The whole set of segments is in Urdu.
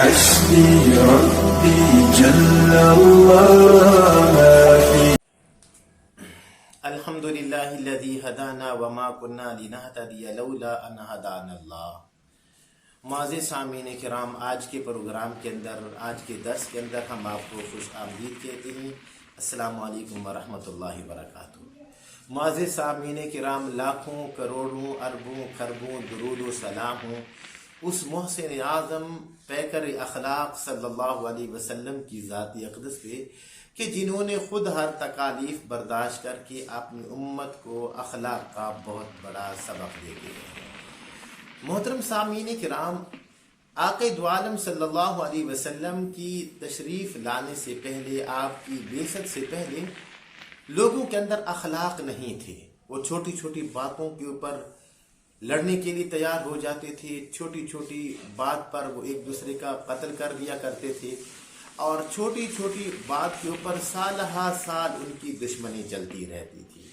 حسبي ربي جل الله في الحمد للہ الذی ہدانا وما كنا لنہتدی لولا ان ہدانا اللہ۔ معزز سامعین کرام، آج کے پروگرام کے اندر، آج کے درس کے اندر ہم آپ کو خوش آمدید کہتے ہیں۔ السلام علیکم ورحمۃ اللہ وبرکاتہ۔ معزز سامعین کرام، لاکھوں کروڑوں اربوں خربوں درود و سلام ہوں اس محسن اعظم پیکر اخلاق صلی اللہ علیہ وسلم کی ذات اقدس پہ کہ جنہوں نے خود ہر تکالیف برداشت کر کے اپنی امت کو اخلاق کا بہت بڑا سبق دے گئے ہیں۔ محترم سامعین کرام، آقا دو عالم صلی اللہ علیہ وسلم کی تشریف لانے سے پہلے، آپ کی بعثت سے پہلے لوگوں کے اندر اخلاق نہیں تھے۔ وہ چھوٹی چھوٹی باتوں کے اوپر لڑنے کے لیے تیار ہو جاتے تھے، چھوٹی چھوٹی بات پر وہ ایک دوسرے کا قتل کر دیا کرتے تھے، اور چھوٹی چھوٹی بات کے اوپر سال ہا سال ان کی دشمنی چلتی رہتی تھی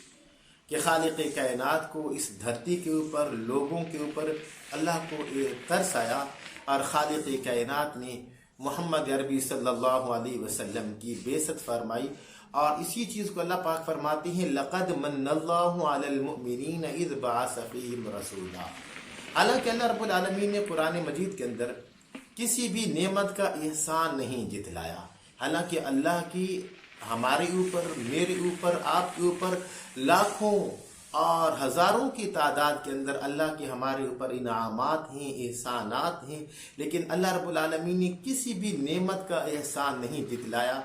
کہ خالق کائنات کو اس دھرتی کے اوپر، لوگوں کے اوپر اللہ کو ترس آیا، اور خالق کائنات نے محمد عربی صلی اللہ علیہ وسلم کی بعثت فرمائی۔ اور اسی چیز کو اللہ پاک فرماتے ہیں لَقَدْ مَنَّ اللَّهُ عَلَى الْمُؤْمِنِينَ إِذْ بَعَثَ فِيهِمْ رَسُولًا۔ حالانکہ اللہ رب العالمین نے قرآن مجید کے اندر کسی بھی نعمت کا احسان نہیں جتلایا، حالانکہ اللہ کی ہمارے اوپر، میرے اوپر، آپ کے اوپر لاکھوں اور ہزاروں کی تعداد کے اندر اللہ کے ہمارے اوپر انعامات ہیں، احسانات ہیں، لیکن اللہ رب العالمین نے کسی بھی نعمت کا احسان نہیں جتلایا۔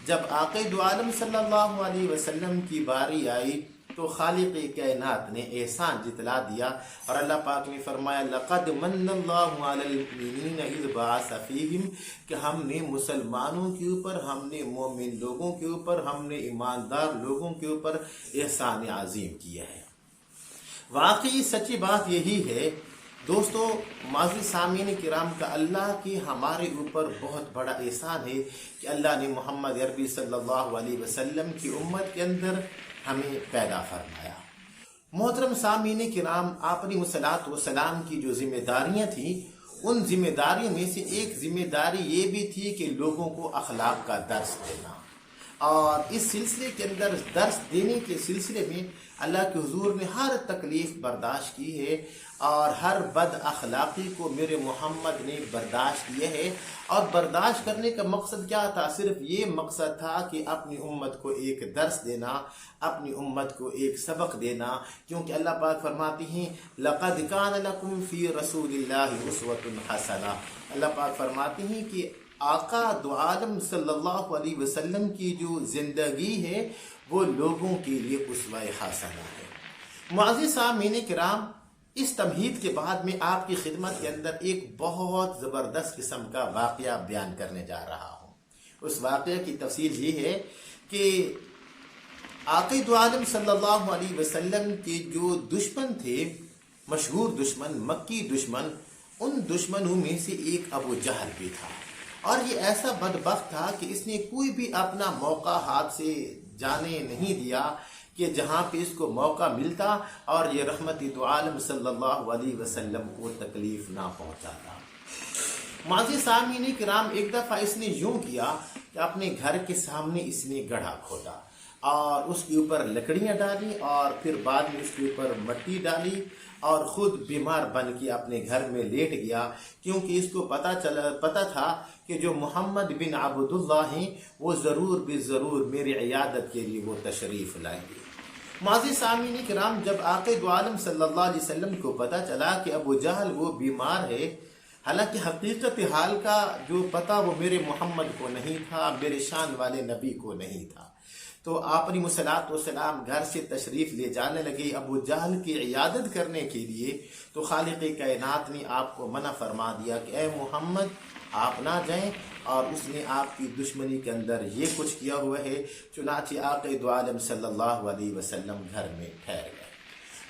جب آقا دو عالم صلی اللہ علیہ وسلم کی باری آئی تو خالق کائنات نے احسان جتلا دیا، اور اللہ پاک نے فرمایا لَقَدْ مَنَّ اللَّهُ عَلَى الْمُؤْمِنِينَ إِذْ بَعَثَ فِيهِمْ، کہ ہم نے مسلمانوں کے اوپر، ہم نے مومن لوگوں کے اوپر، ہم نے ایماندار لوگوں کے اوپر احسان عظیم کیا ہے۔ واقعی سچی بات یہی ہے دوستو، معزز سامعین کرام، کا اللہ کی ہمارے اوپر بہت بڑا احسان ہے کہ اللہ نے محمد عربی صلی اللہ علیہ وسلم کی امت کے اندر ہمیں پیدا فرمایا۔ محترم سامعین کرام، اپنی صلاۃ و سلام کی جو ذمہ داریاں تھیں، ان ذمہ داریوں میں سے ایک ذمہ داری یہ بھی تھی کہ لوگوں کو اخلاق کا درس دینا، اور اس سلسلے کے اندر، درس دینے کے سلسلے میں اللہ کے حضور نے ہر تکلیف برداشت کی ہے، اور ہر بد اخلاقی کو میرے محمد نے برداشت کیا ہے۔ اور برداشت کرنے کا مقصد کیا تھا؟ صرف یہ مقصد تھا کہ اپنی امت کو ایک درس دینا، اپنی امت کو ایک سبق دینا، کیونکہ اللہ پاک فرماتے ہیں لَقَدْ كَانَ لَكُمْ فِي رَسُولِ اللَّهِ أُسْوَةٌ حَسَنَةٌ۔ اللہ پاک فرماتے ہیں کہ آقا دو عالم صلی اللہ علیہ وسلم کی جو زندگی ہے وہ لوگوں کے لیے اسوہ حسنہ ہے۔ معزز سامعین کرام، اس تمہید کے بعد میں آپ کی خدمت کے اندر ایک بہت زبردست قسم کا واقعہ بیان کرنے جا رہا ہوں۔ اس واقعہ کی تفصیل یہ ہے کہ آقا دو عالم صلی اللہ علیہ وسلم کے جو دشمن تھے، مشہور دشمن، مکی دشمن، ان دشمنوں میں سے ایک ابو جہل بھی تھا، اور یہ ایسا بدبخت تھا کہ اس نے کوئی بھی اپنا موقع ہاتھ سے جانے نہیں دیا کہ جہاں پہ اس کو موقع ملتا اور یہ رحمت دو عالم صلی اللہ علیہ وسلم کو تکلیف نہ پہنچاتا۔ معزز سامعین کرام، ایک دفعہ اس نے یوں کیا کہ اپنے گھر کے سامنے اس نے گڑھا کھودا، اور اس کے اوپر لکڑیاں ڈالی، اور پھر بعد میں اس کے اوپر مٹی ڈالی، اور خود بیمار بن کے اپنے گھر میں لیٹ گیا، کیونکہ اس کو پتا تھا کہ جو محمد بن عبداللہ ہیں وہ ضرور بے ضرور میری عیادت کے لیے وہ تشریف لائیں گے۔ معزز سامعین کرام، جب آقا دو عالم صلی اللہ علیہ وسلم کو پتا چلا کہ ابو جہل وہ بیمار ہے، حالانکہ حقیقت حال کا جو پتہ وہ میرے محمد کو نہیں تھا، میرے شان والے نبی کو نہیں تھا، تو آپ اپنی صلاۃ و سلام گھر سے تشریف لے جانے لگے ابو جہل کی عیادت کرنے کے لیے، تو خالق کائنات نے آپ کو منع فرما دیا کہ اے محمد آپ نہ جائیں، اور اس نے آپ کی دشمنی کے اندر یہ کچھ کیا ہوا ہے۔ چنانچہ آقا دو عالم صلی اللہ علیہ وسلم گھر میں ٹھہر گئے۔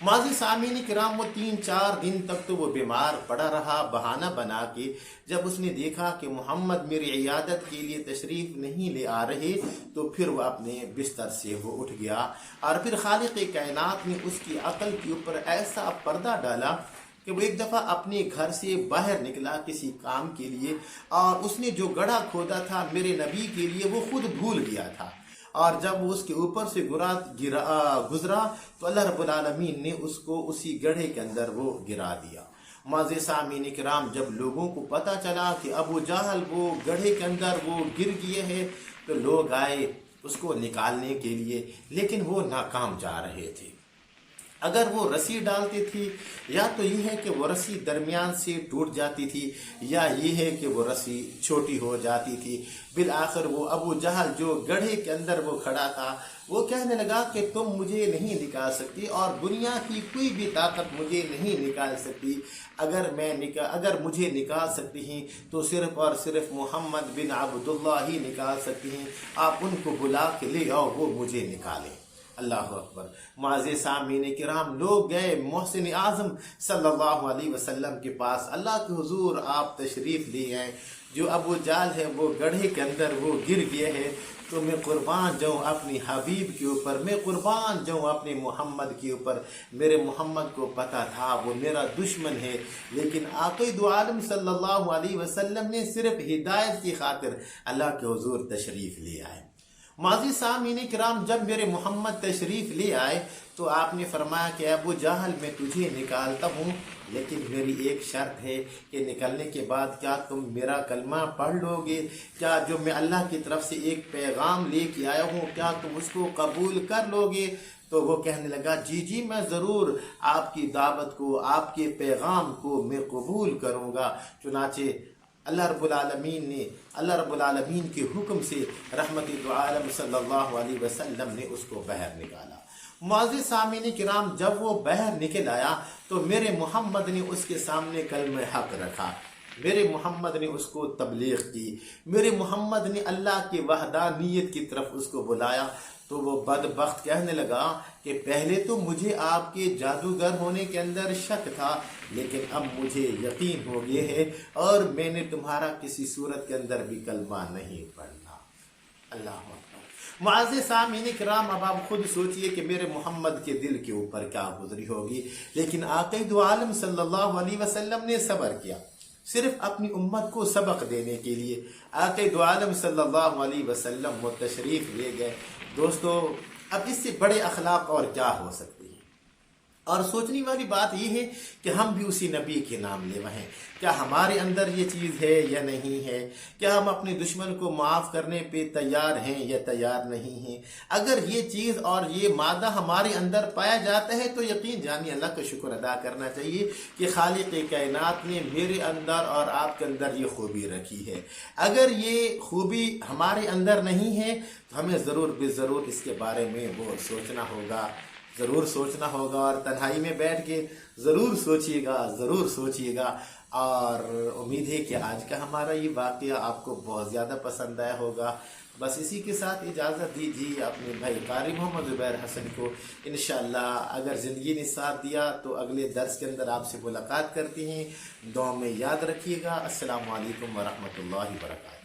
معزز سامعین کرام، وہ 3-4 دن تک تو وہ بیمار پڑا رہا، بہانہ بنا کے۔ جب اس نے دیکھا کہ محمد میری عیادت کے لیے تشریف نہیں لے آ رہے، تو پھر وہ اپنے بستر سے وہ اٹھ گیا، اور پھر خالق کائنات نے اس کی عقل کے اوپر ایسا پردہ ڈالا کہ وہ ایک دفعہ اپنے گھر سے باہر نکلا کسی کام کے لیے، اور اس نے جو گڑھا کھودا تھا میرے نبی کے لیے وہ خود بھول گیا تھا، اور جب وہ اس کے اوپر سے گزرا تو اللہ رب العالمین نے اس کو اسی گڑھے کے اندر وہ گرا دیا۔ معزز سامعین کرام، جب لوگوں کو پتہ چلا کہ ابو جہل وہ گڑھے کے اندر وہ گر گئے ہیں تو لوگ آئے اس کو نکالنے کے لیے، لیکن وہ ناکام جا رہے تھے۔ اگر وہ رسی ڈالتی تھی یا تو یہ ہے کہ وہ رسی درمیان سے ٹوٹ جاتی تھی، یا یہ ہے کہ وہ رسی چھوٹی ہو جاتی تھی۔ بالآخر وہ ابو جہل جو گڑھے کے اندر وہ کھڑا تھا وہ کہنے لگا کہ تم مجھے نہیں نکال سکتی، اور دنیا کی کوئی بھی طاقت مجھے نہیں نکال سکتی۔ اگر مجھے نکال سکتی ہیں تو صرف اور صرف محمد بن عبداللہ ہی نکال سکتی ہیں، آپ ان کو بلا کے لے آؤ، وہ مجھے نکالیں۔ اللہ اکبر۔ معزز سامعین کرام، لوگ گئے محسن اعظم صلی اللہ علیہ وسلم کے پاس، اللہ کے حضور آپ تشریف لے آئے، جو ابو جہل ہے وہ گڑھے کے اندر وہ گر گئے ہیں، تو میں قربان جاؤں اپنی حبیب کے اوپر، میں قربان جاؤں اپنے محمد کے اوپر۔ میرے محمد کو پتہ تھا وہ میرا دشمن ہے، لیکن آقا دو عالم صلی اللہ علیہ وسلم نے صرف ہدایت کی خاطر اللہ کے حضور تشریف لے آئے۔ معزز سامعین کرام، جب میرے محمد تشریف لے آئے تو آپ نے فرمایا کہ ابو جہل میں تجھے نکالتا ہوں، لیکن میری ایک شرط ہے کہ نکلنے کے بعد کیا تم میرا کلمہ پڑھ لو گے؟ کیا جو میں اللہ کی طرف سے ایک پیغام لے کے آیا ہوں کیا تم اس کو قبول کر لو گے؟ تو وہ کہنے لگا جی میں ضرور آپ کی دعوت کو، آپ کے پیغام کو میں قبول کروں گا۔ چنانچہ اللہ رب العالمین کے حکم سے رحمت دو عالم صلی اللہ علیہ وسلم نے اس کو باہر نکالا۔ معزز سامعین کرام، جب وہ باہر نکل آیا تو میرے محمد نے اس کے سامنے کلمہ حق رکھا، میرے محمد نے اس کو تبلیغ کی، میرے محمد نے اللہ کی وحدانیت کی طرف اس کو بلایا۔ تو وہ بدبخت کہنے لگا کہ پہلے تو مجھے آپ کے جادوگر ہونے کے اندر شک تھا، لیکن اب مجھے یقین ہو گیا ہے، اور میں نے تمہارا کسی صورت کے اندر بھی کلمہ نہیں پڑھنا۔ اللہ اکبر۔ معزز سامعین کرام، اب آپ خود سوچئے کہ میرے محمد کے دل کے اوپر کیا گزری ہوگی، لیکن آقا دو عالم صلی اللہ علیہ وسلم نے صبر کیا، صرف اپنی امت کو سبق دینے کے لیے۔ آقا دو عالم صلی اللہ علیہ وسلم وہ تشریف لے گئے۔ دوستو، اب اس سے بڑے اخلاق اور کیا ہو سکتے ہیں؟ اور سوچنے والی بات یہ ہے کہ ہم بھی اسی نبی کے نام لیوا ہیں۔ کیا ہمارے اندر یہ چیز ہے یا نہیں ہے؟ کیا ہم اپنے دشمن کو معاف کرنے پہ تیار ہیں یا تیار نہیں ہیں؟ اگر یہ چیز اور یہ مادہ ہمارے اندر پایا جاتا ہے تو یقین جانیے اللہ کا شکر ادا کرنا چاہیے کہ خالق کائنات نے میرے اندر اور آپ کے اندر یہ خوبی رکھی ہے۔ اگر یہ خوبی ہمارے اندر نہیں ہے تو ہمیں ضرور بے ضرور اس کے بارے میں وہ سوچنا ہوگا، اور تنہائی میں بیٹھ کے ضرور سوچیے گا۔ اور امید ہے کہ آج کا ہمارا یہ واقعہ آپ کو بہت زیادہ پسند آیا ہوگا۔ بس اسی کے ساتھ اجازت دیجیے اپنے بھائی قاری محمد زبیر حسن کو۔ انشاءاللہ اگر زندگی نے ساتھ دیا تو اگلے درس کے اندر آپ سے ملاقات کرتے ہیں۔ دعا میں یاد رکھیے گا۔ السلام علیکم ورحمۃ اللہ وبرکاتہ۔